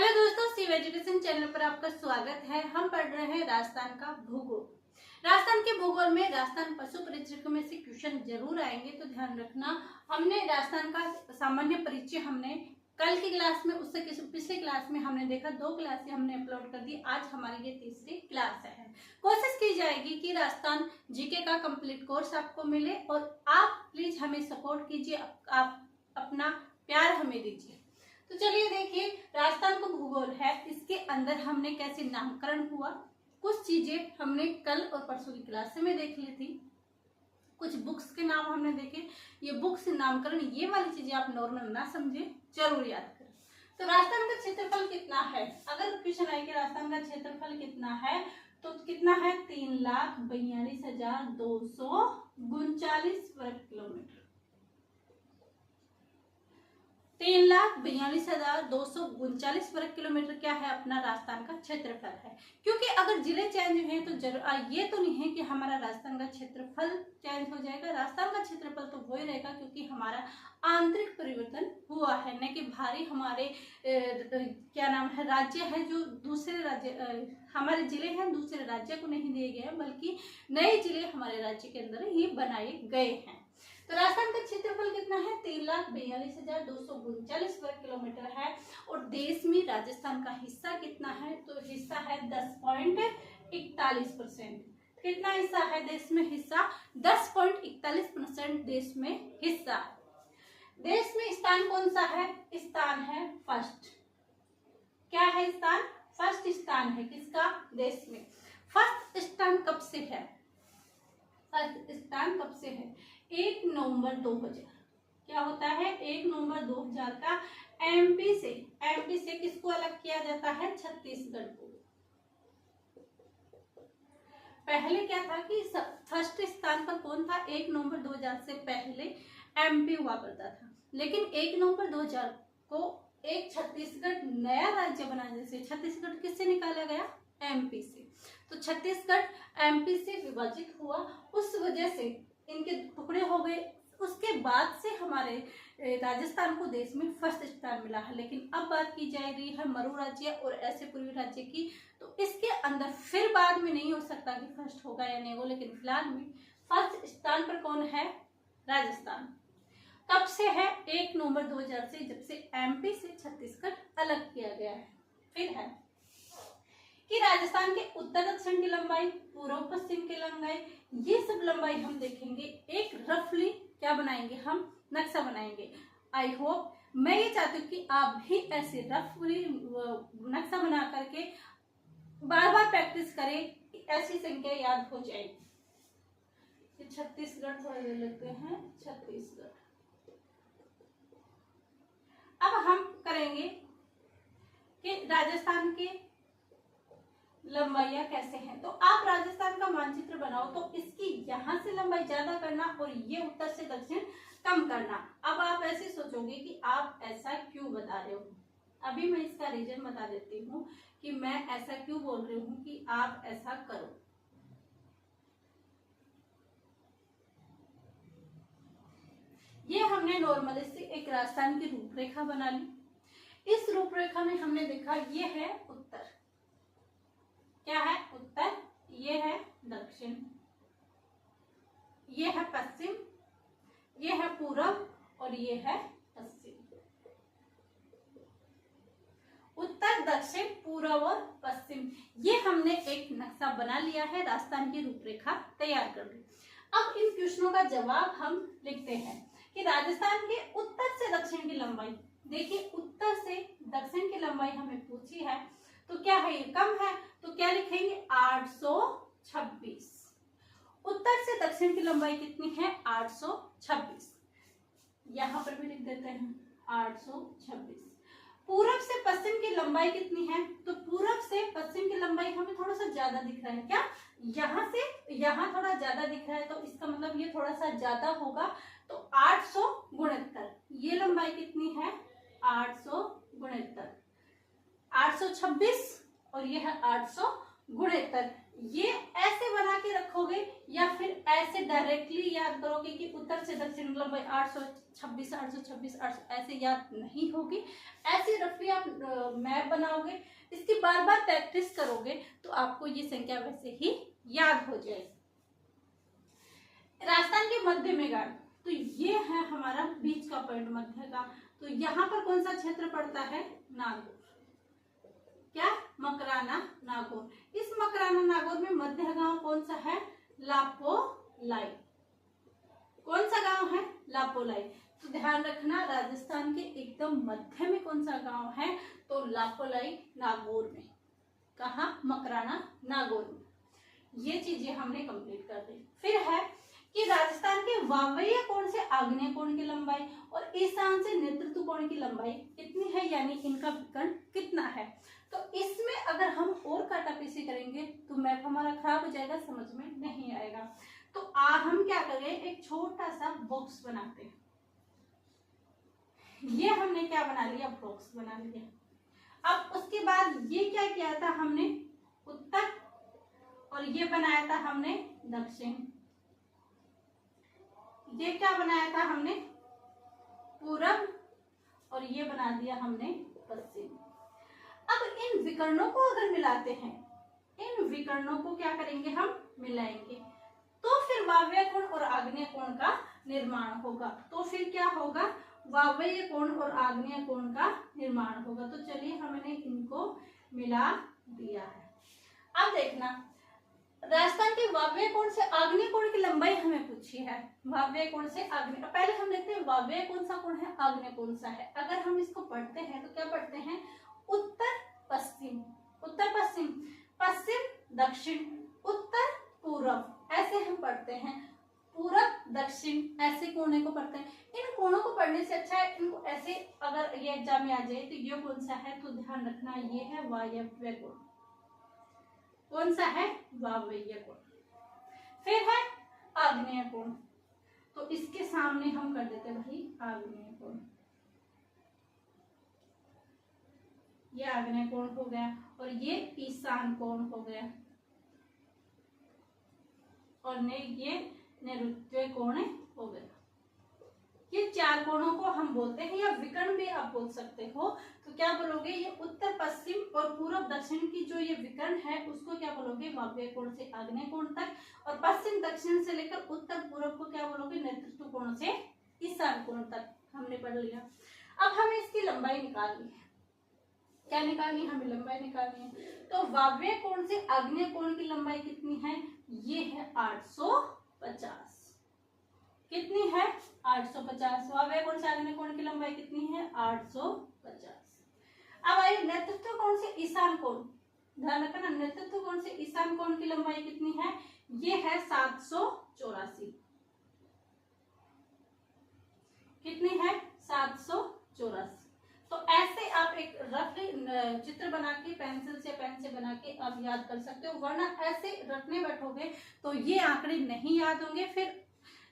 Hello दोस्तों, Shiv education channel पर आपका स्वागत है। हम पढ़ रहे हैं राजस्थान का भूगोल। राजस्थान के भूगोल में राजस्थान पशु परिचय में से क्वेश्चन जरूर आएंगे, तो ध्यान रखना। हमने राजस्थान का सामान्य परिचय हमने कल की क्लास में, उससे पिछले क्लास में हमने देखा, 2 क्लासें हमने अपलोड कर दी। आज हमारी ये तीसरी क्लास है। कोशिश की जाएगी कि राजस्थान जीके का कंप्लीट कोर्स आपको मिले और आप प्लीज हमें सपोर्ट कीजिए, आप अपना प्यार हमें दीजिए। तो चलिए देखिए, राजस्थान का भूगोल है, इसके अंदर हमने कैसे नामकरण हुआ, कुछ चीजें हमने कल और परसों की क्लास में देख ली थी। कुछ बुक्स के नाम हमने देखे। ये बुक्स नामकरण, ये वाली चीजें आप नॉर्मल ना समझे, जरूर याद करें। तो राजस्थान का क्षेत्रफल कितना है? अगर क्वेश्चन आए कि राजस्थान का क्षेत्रफल कितना है, तो कितना है? 3,42,239 वर्ग किलोमीटर। 3,42,239 वर्ग किलोमीटर क्या है? अपना राजस्थान का क्षेत्रफल है। क्योंकि अगर जिले चेंज हुए तो ये तो नहीं है कि हमारा राजस्थान का क्षेत्रफल चेंज हो जाएगा। राजस्थान का क्षेत्रफल तो वही रहेगा, क्योंकि हमारा आंतरिक परिवर्तन हुआ है, न कि भारी हमारे क्या नाम है, राज्य है जो दूसरे राज्य, हमारे जिले हैं दूसरे राज्य को नहीं दिए गए हैं, बल्कि नए जिले हमारे राज्य के अंदर ही बनाए गए हैं। तो राजस्थान का क्षेत्रफल कितना है? 3,42,239 वर्ग किलोमीटर है। और देश में राजस्थान का हिस्सा कितना है? तो हिस्सा है 10.41%। कितना हिस्सा है देश में? हिस्सा 10.41% देश में हिस्सा। देश में स्थान कौन सा है? स्थान है फर्स्ट। क्या है स्थान? फर्स्ट स्थान है। किसका? देश में। फर्स्ट स्थान कब से है? फर्स्ट स्थान कब से है? 1 नवंबर 2000। क्या होता है? 1 नवंबर 2000 का एमपी से किसको अलग किया जाता है? छत्तीसगढ़ को। पहले क्या था कि फर्स्ट स्थान पर कौन था? 1 नवंबर 2000 से पहले एमपी हुआ करता था, लेकिन 1 नवंबर 2000 को एक छत्तीसगढ़ नया राज्य बनाने से, छत्तीसगढ़ किससे निकाला गया? एमपी से। तो छत्तीसगढ़ एमपी से विभाजित हुआ, उस वजह से इनके टुकड़े हो गए। उसके बाद से हमारे राजस्थान को देश में फर्स्ट स्थान मिला है। लेकिन अब बात की जा रही है मरु राज्य और ऐसे पूर्वी राज्य की, तो इसके अंदर फिर बाद में नहीं हो सकता कि फर्स्ट होगा या नहीं हो, लेकिन फिलहाल में फर्स्ट स्थान पर कौन है? राजस्थान। कब से है? 1 नवंबर 2000 से, जब से एमपी से छत्तीसगढ़ अलग किया गया है। फिर है कि राजस्थान के उत्तर दक्षिण की लंबाई, पूर्व पश्चिम की लंबाई, ये सब लंबाई हम देखेंगे। एक रफली क्या बनाएंगे? हम नक्शा बनाएंगे। आई होप, मैं ये चाहती हूँ कि आप भी ऐसे रफली नक्शा बना करके बार बार प्रैक्टिस करें, ऐसी संख्या याद हो जाएगी। छत्तीसगढ़ थोड़ा ले लेते हैं, छत्तीसगढ़। अब हम करेंगे कि राजस्थान के लंबाइयां कैसे हैं। तो आप राजस्थान का मानचित्र बनाओ, तो इसकी यहाँ से लंबाई ज्यादा करना और ये उत्तर से दक्षिण कम करना। अब आप ऐसे सोचोगे कि आप ऐसा क्यों बता रहे हो। अभी मैं इसका रीजन बता देती हूँ कि मैं ऐसा क्यों बोल रही हूँ कि आप ऐसा करो। ये हमने नॉर्मली से एक राजस्थान की रूपरेखा बना ली। इस रूपरेखा में हमने देखा ये है उत्तर। क्या है? उत्तर। ये है दक्षिण, ये है पश्चिम, ये है पूरब और ये है पश्चिम। उत्तर, दक्षिण, पूरब और पश्चिम, ये हमने एक नक्शा बना लिया है, राजस्थान की रूपरेखा तैयार कर ली। अब इन क्वेश्चनों का जवाब हम लिखते हैं कि राजस्थान के उत्तर से दक्षिण की लंबाई। देखिए, उत्तर से दक्षिण की लंबाई हमें पूछी है, तो क्या है? ये कम है, तो क्या लिखेंगे? 826। उत्तर से दक्षिण की लंबाई कितनी है? 826। यहां पर भी लिख देते हैं 826। पूरब से पश्चिम की लंबाई कितनी है? तो पूरब से पश्चिम की लंबाई हमें थोड़ा सा ज्यादा दिख रहा है। क्या? यहाँ से यहाँ थोड़ा ज्यादा दिख रहा है, तो इसका मतलब ये थोड़ा सा ज्यादा होगा। तो 869, ये लंबाई कितनी है? 869। 826 और ये है 869। ये ऐसे बना के रखोगे या फिर ऐसे डायरेक्टली याद करोगे कि उत्तर से दक्षिण लंबाई 826 826 800 ऐसे याद नहीं होगी। ऐसे रफली आप मैप बनाओगे, इसकी बार बार प्रैक्टिस करोगे तो आपको ये संख्या वैसे ही याद हो जाएगी। राजस्थान के मध्य में गाड़, तो ये है हमारा बीच का पॉइंट मध्य का। तो यहाँ पर कौन सा क्षेत्र पड़ता है? नागौर। क्या? मकराना नागौर। इस मकराना नागौर में मध्य गांव कौन सा है? लापोलाई। कौन सा गांव है? लापोलाई। तो ध्यान रखना, राजस्थान के एकदम मध्य में कौन सा गांव है? तो लापोलाई नागौर में। कहा? मकराना नागौर में। ये चीजें हमने कंप्लीट कर दी। फिर है कि राजस्थान के वायव्य कोण से आग्नेय कोण की लंबाई और ईशान से नेतृत्व कोण की लंबाई कितनी है, यानी इनका विकर्ण कितना है। तो इसमें अगर हम और काटापीसी करेंगे तो मैप हमारा खराब हो जाएगा, समझ में नहीं आएगा। तो हम क्या करें, एक छोटा सा बॉक्स बनाते हैं। ये हमने क्या बना लिया? बॉक्स बना लिया। अब उसके बाद ये क्या किया था हमने? उत्तर, और ये बनाया था हमने दक्षिण। ये क्या बनाया था हमने? पूरब, और ये बना दिया हमने पश्चिम। अब इन विकर्णों को अगर मिलाते हैं, इन विकर्णों को क्या करेंगे? हम मिलाएंगे, तो फिर वायव्य कोण और आग्नेय कोण का निर्माण होगा। तो फिर क्या होगा? वायव्य कोण और आग्नेय कोण का निर्माण होगा। तो चलिए हमने इनको मिला दिया है। अब देखना, राजस्थान के वायव्य कोण से आग्नेय कोण की लंबाई हमें पूछी है। वायव्य कोण से आग्नेय, पहले हम देखते हैं वायव्य कौन सा कोण है, आग्नेय कौन सा है। अगर हम इसको पढ़ते हैं तो क्या पढ़ते हैं? उत्तर पश्चिम, उत्तर पश्चिम, पश्चिम दक्षिण, उत्तर पूरब, ऐसे हम पढ़ते हैं। पूरब दक्षिण, ऐसे कोने को पढ़ते हैं। इन कोणों को पढ़ने से अच्छा है इनको ऐसे, अगर ये एग्जाम में आ जाए तो ये कौन सा है, तो ध्यान रखना ये है वायव्य कोण। कौन सा है? वायव्य कोण। फिर है आग्नेय कोण, तो इसके सामने हम कर देते भाई आग्नेय कोण। ये आग्नेय कोण हो गया, और ये ईशान कोण हो गया, और ये नैऋत्य कोण हो गया। ये चार कोणों को हम बोलते हैं, या विकर्ण भी आप बोल सकते हो। तो क्या बोलोगे? ये उत्तर पश्चिम और पूर्व दक्षिण की जो ये विकर्ण है उसको क्या बोलोगे? वायव्य कोण से आग्नेय कोण तक, और पश्चिम दक्षिण से लेकर उत्तर पूर्व को क्या बोलोगे? नेतृत्व कोण से ईशान कोण तक। हमने पढ़ लिया। अब हमें इसकी लंबाई निकालनी है। क्या निकालनी? हमें लंबाई निकालनी है। तो वायव्य कोण से आग्नेय कोण की लंबाई कितनी है? ये है 850। कितनी है? 850। वायव्य कोण से आग्नेय कोण की लंबाई कितनी है? 850। अब आइए नेतृत्व कोण से ईशान कोण, ध्यान रखना, नेतृत्व कोण से ईशान कोण की लंबाई कितनी है? ये है 784। कितनी है? 784। तो ऐसे आप एक रफ चित्र बना के पेंसिल से, पेन से बना के आप याद कर सकते हो, वरना ऐसे रटने बैठोगे तो ये आंकड़े नहीं याद होंगे। फिर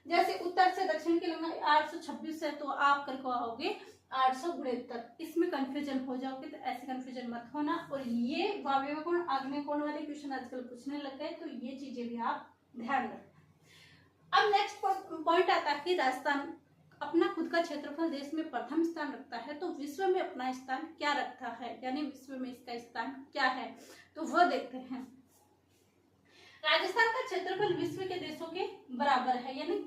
जैसे उत्तर से दक्षिण की लंबाई 826 है, तो आप करके आओगे 869, इसमें कंफ्यूजन हो जाओगे। तो ऐसे कंफ्यूजन मत होना। और ये वायव्य कोण आग्नेय कोण वाले क्वेश्चन आजकल पूछने लग गए, तो ये चीजें भी आप ध्यान रखना। अब नेक्स्ट पॉइंट आता है कि राजस्थान अपना खुद का क्षेत्रफल देश में प्रथम स्थान रखता है, तो विश्व में अपना स्थान क्या रखता है, यानी विश्व में इसका स्थान क्या है, तो वो देखते हैं। राजस्थान का क्षेत्रफल विश्व के देशों के बराबर है, यानी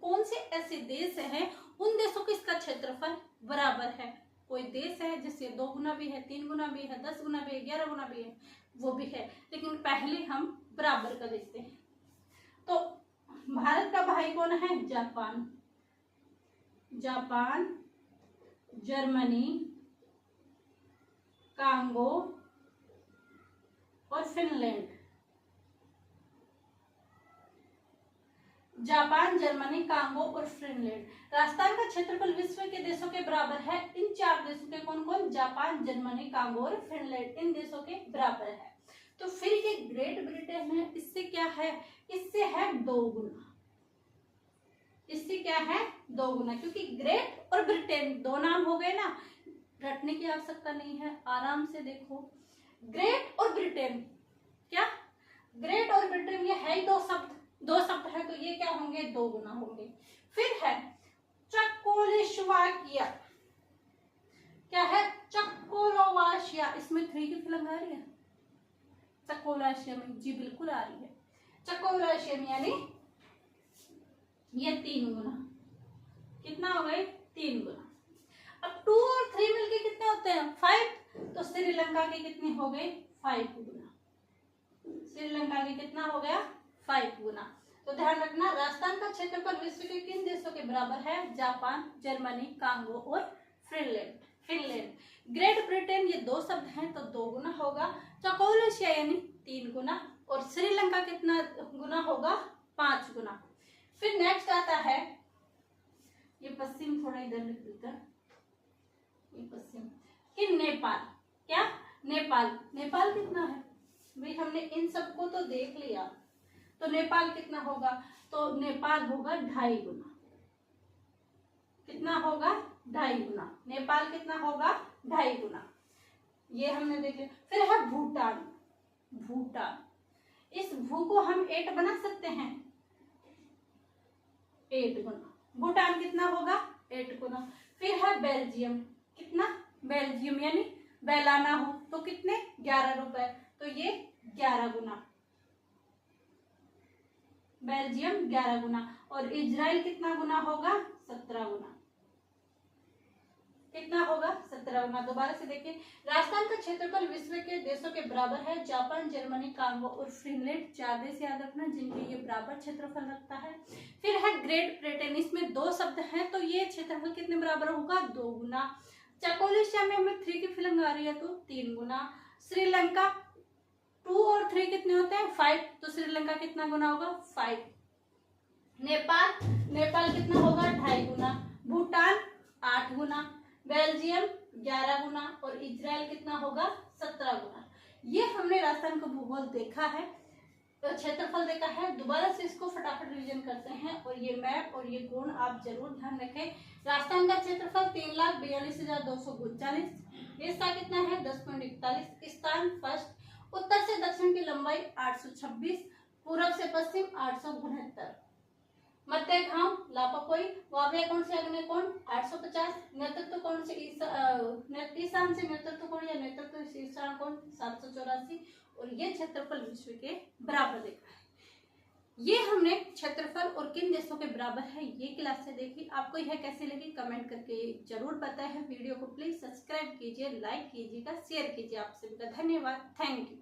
कौन से ऐसे देश हैं उन देशों के इसका क्षेत्रफल बराबर है। कोई देश है जिससे 2 गुना भी है, 3 गुना भी है, 10 गुना भी है, 11 गुना भी है, वो भी है, लेकिन पहले हम बराबर का देखते हैं। तो भारत का भाई कौन है? जापान, जापान, जर्मनी, कांगो और फिनलैंड। जापान, जर्मनी, कांगो और फिनलैंड। राजस्थान का क्षेत्रफल विश्व के देशों के बराबर है। इन 4 देशों के कौन कौन? जापान, जर्मनी, कांगो और फिनलैंड, इन देशों के बराबर है। तो फिर ये ग्रेट ब्रिटेन है, इससे क्या है? इससे है 2 गुना। इससे क्या है? 2 गुना, क्योंकि ग्रेट और ब्रिटेन 2 नाम हो गए ना, रटने की आवश्यकता नहीं है, आराम से देखो। ग्रेट और ब्रिटेन, क्या ग्रेट और ब्रिटेन ये है ही 2 शब्द, 2 शब्द है, तो ये क्या होंगे? 2 गुना होंगे। फिर है चेकोस्लोवाकिया, क्या है? चेकोस्लोवाकिया, चकोलाशिया, इसमें 3 की फीलिंग आ रही है? चकोलाशिया में जी बिल्कुल आ रही है। चकोलाशिया में यानी ये 3 गुना, कितना हो गए? 3 गुना। अब 2 और 3 मिलके कितने होते हैं? 5। तो श्रीलंका के कितने हो गए? 5 गुना। श्रीलंका के कितना हो गया? 5 गुना। तो ध्यान रखना, राजस्थान का क्षेत्रफल विश्व के किन देशों के बराबर है? जापान, जर्मनी, कांगो और फिनलैंड। ग्रेट ब्रिटेन, ये 2 शब्द हैं तो 2 गुना होगा। चकोलेशिया यानी 3 गुना, और श्रीलंका कितना गुना होगा? 5 गुना। फिर नेक्स्ट आता है, ये पश्चिम थोड़ा इधर लिख देता है, ये पश्चिम कि नेपाल। क्या? नेपाल कितना है भाई? हमने इन सबको तो देख लिया, तो नेपाल कितना होगा? तो नेपाल होगा 2.5 गुना। कितना होगा? 2.5 गुना। नेपाल कितना होगा? 2.5 गुना। ये हमने देख लिया। फिर है भूटान। इस भू को हम 8 बना सकते हैं, 8 गुना। भूटान कितना होगा? 8 गुना। फिर है बेल्जियम। कितना? बेल्जियम यानी बेलाना हो तो कितने? 11 रुपए, तो ये 11 गुना। बेल्जियम 11 गुना। और इजराइल कितना गुना होगा? 17 गुना। कितना होगा? 17 गुना। दोबारा से देखिए, राजस्थान का क्षेत्रफल विश्व के देशों के बराबर है। जापान, जर्मनी, कांगो और फिनलैंड 4 देश याद रखना जिनके ये बराबर क्षेत्रफल रखता है। फिर है ग्रेट ब्रिटेन, इसमें 2 शब्द हैं तो ये क्षेत्रफल कितने बराबर होगा? 2 गुना। चकोलेशिया में हमें 3 की फीलिंग आ रही है तो 3 गुना। श्रीलंका 2 और 3 कितने होते हैं? 5, तो श्रीलंका कितना गुना होगा? 5। नेपाल कितना होगा? 2.5 गुना। भूटान 8 गुना। बेल्जियम 11 गुना। और इजराइल कितना होगा? 17 गुना। ये हमने राजस्थान का भूगोल देखा है, तो क्षेत्रफल देखा है। दोबारा से इसको फटाफट रिवीजन करते हैं, और ये मैप और ये कोण आप जरूर ध्यान रखें। राजस्थान का क्षेत्रफल 3,42,239। देश का कितना है? 10.41। स्थान फर्स्ट। उत्तर से दक्षिण की लंबाई 826, पूर्व से पश्चिम 869। मध्य घाम लापाकोई, वायव्य कोण से आग्नेय कोण 850। नेतृत्व कोण से ईशान से नेतृत्व कोण या नेतृत्व से ईशान कोण 784। और ये क्षेत्रफल विश्व के बराबर देखा है। ये हमने क्षेत्रफल और किन देशों के बराबर है ये क्लास से देखी। आपको यह कैसी लगी कमेंट करके जरूर बताएं। वीडियो को प्लीज सब्सक्राइब कीजिए, लाइक कीजिएगा, शेयर कीजिए। आप सभी का धन्यवाद। Thank you.